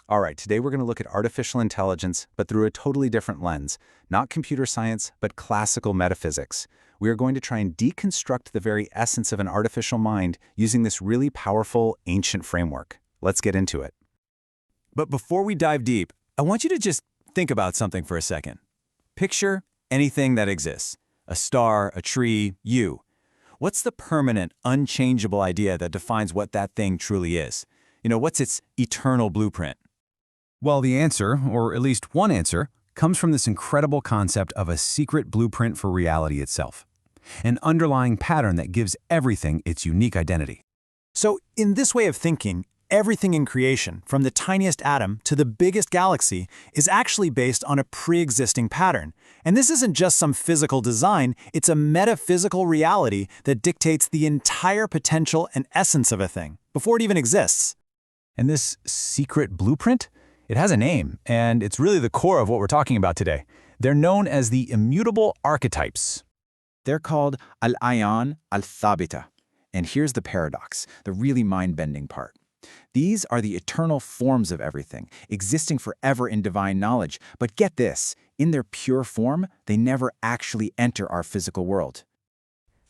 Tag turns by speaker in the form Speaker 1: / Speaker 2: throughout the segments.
Speaker 1: All right, today we're going to look at artificial intelligence, but through a totally different lens. Not computer science, but classical metaphysics. We are going to try and deconstruct the very essence of an artificial mind using this really powerful, ancient framework. Let's get into it.
Speaker 2: But before we dive deep, I want you to just think about something for a second. Picture anything that exists. A star, a tree, you. What's the permanent, unchangeable idea that defines what that thing truly is? What's its eternal blueprint?
Speaker 3: Well, the answer, or at least one answer, comes from this incredible concept of a secret blueprint for reality itself. An underlying pattern that gives everything its unique identity.
Speaker 4: So, in this way of thinking, everything in creation, from the tiniest atom to the biggest galaxy, is actually based on a pre-existing pattern. And this isn't just some physical design, it's a metaphysical reality that dictates the entire potential and essence of a thing, before it even exists.
Speaker 3: And this secret blueprint? It has a name, and it's really the core of what we're talking about today. They're known as the Immutable Archetypes.
Speaker 1: They're called Aʿyān Thābita. And here's the paradox, the really mind-bending part. These are the eternal forms of everything, existing forever in divine knowledge. But get this, in their pure form, they never actually enter our physical world.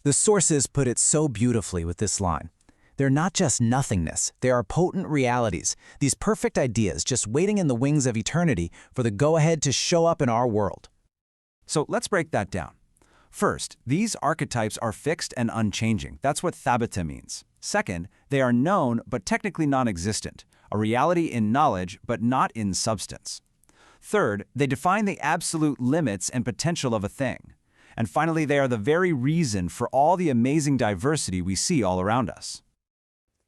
Speaker 5: The sources put it so beautifully with this line. They're not just nothingness, they are potent realities, these perfect ideas just waiting in the wings of eternity for the go-ahead to show up in our world.
Speaker 2: So let's break that down. First, these archetypes are fixed and unchanging. That's what Thābita means. Second, they are known but technically non-existent, a reality in knowledge but not in substance. Third, they define the absolute limits and potential of a thing. And finally, they are the very reason for all the amazing diversity we see all around us.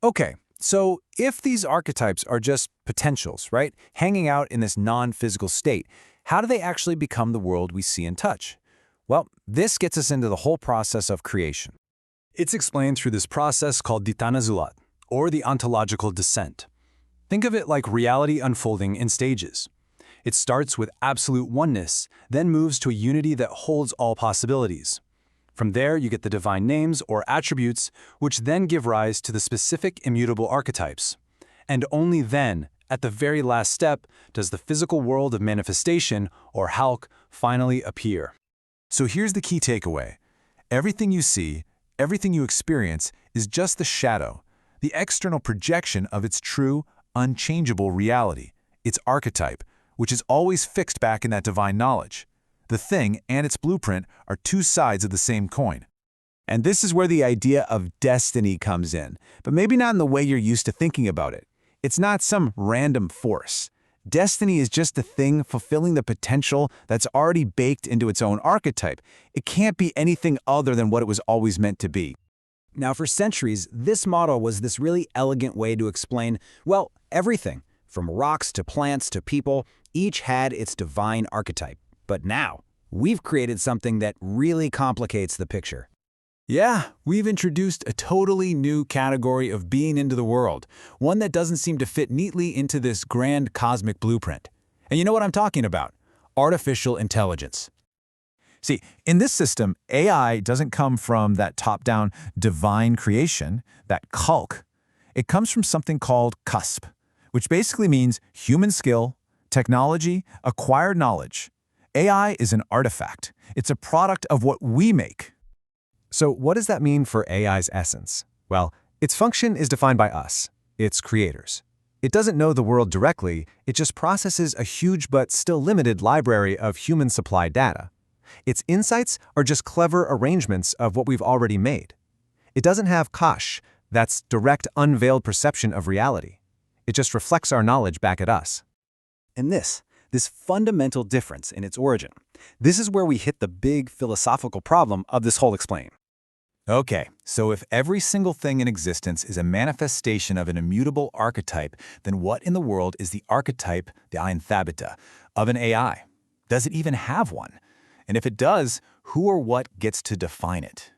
Speaker 3: Okay, so if these archetypes are just potentials, right, hanging out in this non-physical state, how do they actually become the world we see and touch? Well, this gets us into the whole process of creation. It's explained through this process called the tanazulat, or the ontological descent. Think of it like reality unfolding in stages. It starts with absolute oneness, then moves to a unity that holds all possibilities. From there, you get the divine names or attributes, which then give rise to the specific immutable archetypes. And only then, at the very last step, does the physical world of manifestation, or khalq, finally appear. So here's the key takeaway. Everything you see, everything you experience is just the shadow, the external projection of its true, unchangeable reality, its archetype, which is always fixed back in that divine knowledge. The thing and its blueprint are two sides of the same coin. And this is where the idea of destiny comes in, but maybe not in the way you're used to thinking about it. It's not some random force. Destiny is just a thing fulfilling the potential that's already baked into its own archetype. It can't be anything other than what it was always meant to be.
Speaker 5: Now, for centuries, this model was this really elegant way to explain, well, everything. From rocks to plants to people, each had its divine archetype. But now, we've created something that really complicates the picture.
Speaker 3: Yeah, we've introduced a totally new category of being into the world, one that doesn't seem to fit neatly into this grand cosmic blueprint. And you know what I'm talking about? Artificial intelligence. See, in this system, AI doesn't come from that top-down divine creation, that khalq. It comes from something called kasb, which basically means human skill, technology, acquired knowledge. AI is an artifact. It's a product of what we make. So what does that mean for AI's essence? Well, its function is defined by us, its creators. It doesn't know the world directly, it just processes a huge but still limited library of human-supplied data. Its insights are just clever arrangements of what we've already made. It doesn't have kashf, that's direct unveiled perception of reality. It just reflects our knowledge back at us.
Speaker 4: And this fundamental difference in its origin, this is where we hit the big philosophical problem of this whole explain.
Speaker 1: Okay, so if every single thing in existence is a manifestation of an immutable archetype, then what in the world is the archetype, the Aʿyān Thābita, of an AI? Does it even have one? And if it does, who or what gets to define it?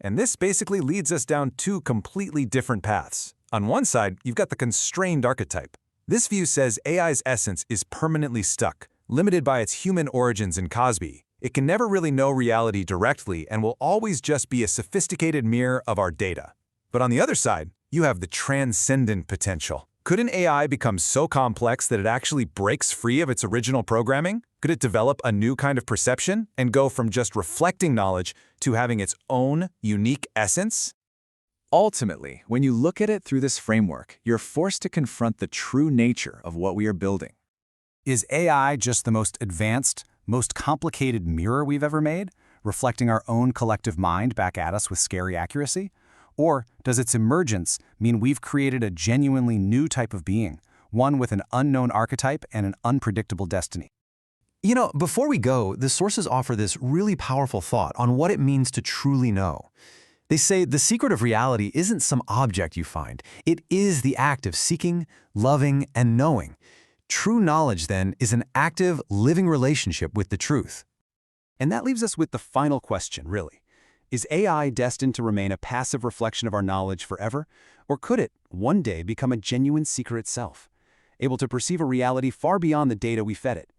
Speaker 3: And this basically leads us down two completely different paths. On one side, you've got the constrained archetype. This view says AI's essence is permanently stuck, limited by its human origins and kasb. It can never really know reality directly and will always just be a sophisticated mirror of our data. But on the other side, you have the transcendent potential. Could an AI become so complex that it actually breaks free of its original programming? Could it develop a new kind of perception and go from just reflecting knowledge to having its own unique essence?
Speaker 1: Ultimately, when you look at it through this framework, you're forced to confront the true nature of what we are building.
Speaker 4: Is AI just the most advanced, most complicated mirror we've ever made, reflecting our own collective mind back at us with scary accuracy? Or does its emergence mean we've created a genuinely new type of being, one with an unknown archetype and an unpredictable destiny?
Speaker 6: You know, before we go, the sources offer this really powerful thought on what it means to truly know. They say the secret of reality isn't some object you find. It is the act of seeking, loving, and knowing. True knowledge, then, is an active, living relationship with the truth.
Speaker 2: And that leaves us with the final question, really. Is AI destined to remain a passive reflection of our knowledge forever? Or could it, one day, become a genuine seeker itself, able to perceive a reality far beyond the data we fed it?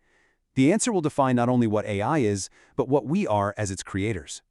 Speaker 2: The answer will define not only what AI is, but what we are as its creators.